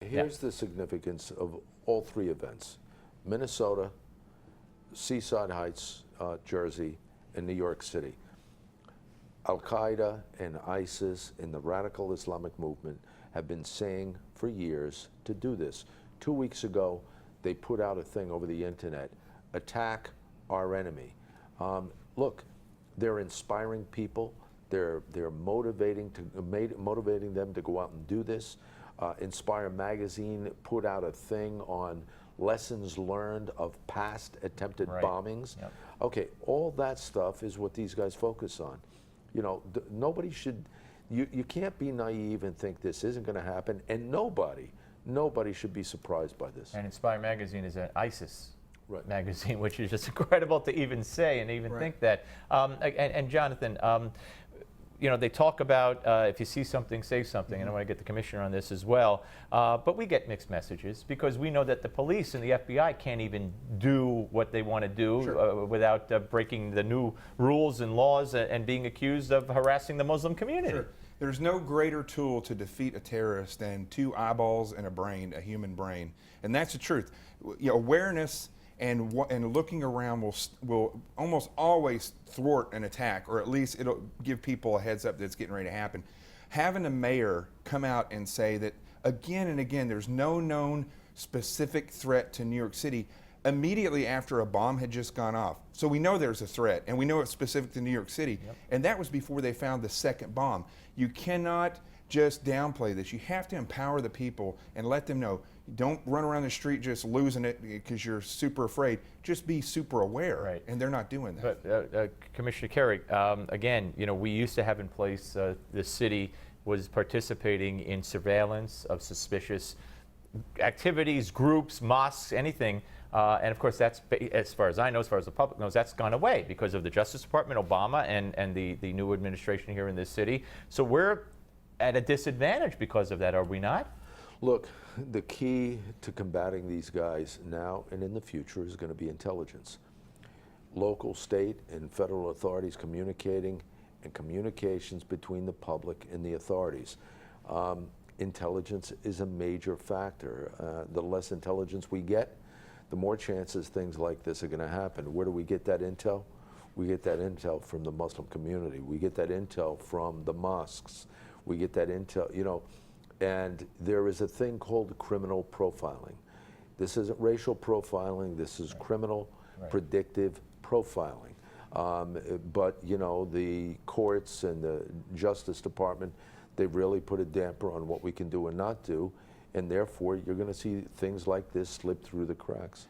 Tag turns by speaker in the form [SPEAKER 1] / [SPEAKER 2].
[SPEAKER 1] Here's the significance of all three events: Minnesota, Seaside Heights, Jersey, and New York City. Al-Qaeda and ISIS and the radical Islamic movement have been saying for years to do this. 2 weeks ago, they put out a thing over the internet: attack our enemy. Look, they're inspiring people. They're motivating them to go out and do this. Inspire magazine put out a thing on lessons learned of past attempted bombings.
[SPEAKER 2] Yep.
[SPEAKER 1] Okay, all that stuff is what these guys focus on. You know, nobody should, you can't be naive and think this isn't going to happen, and nobody should be surprised by this.
[SPEAKER 2] And Inspire magazine is an ISIS magazine, which is just incredible to even say and even think that. And Jonathan, you know, they talk about if you see something, say something, and I want to get the commissioner on this as well. But we get mixed messages because we know that the police and the FBI can't even do what they want to do without breaking the new rules and laws and being accused of harassing the Muslim community.
[SPEAKER 3] Sure. There's no greater tool to defeat a terrorist than two eyeballs and a brain, a human brain. And that's the truth. You know, awareness and looking around will almost always thwart an attack, or at least it'll give people a heads up that it's getting ready to happen. Having a mayor come out and say that again and again there's no known specific threat to New York City immediately after a bomb had just gone off. So we know there's a threat, and we know it's specific to New York City. And that was before they found the second bomb. You cannot just downplay this. You have to empower the people and let them know. Don't run around the street just losing it because you're super afraid. Just be super aware, and they're not doing that.
[SPEAKER 2] But Commissioner Kerry, again, you know, we used to have in place the city was participating in surveillance of suspicious activities, groups, mosques, anything. And of course, that's, as far as I know, as far as the public knows, that's gone away because of the Justice Department, Obama, and the new administration here in this city. So we're at a disadvantage because of that, are we not?
[SPEAKER 1] Look, the key to combating these guys now and in the future is going to be intelligence. Local, state, and federal authorities communicating, and communications between the public and the authorities. Intelligence is a major factor. The less intelligence we get, the more chances things like this are going to happen. Where do we get that intel? We get that intel from the Muslim community. We get that intel from the mosques. We get that intel, you know, and there is a thing called criminal profiling. This isn't racial profiling. This is criminal predictive profiling. But, you know, the courts and the Justice Department, they've really put a damper on what we can do and not do, and therefore you're going to see things like this slip through the cracks.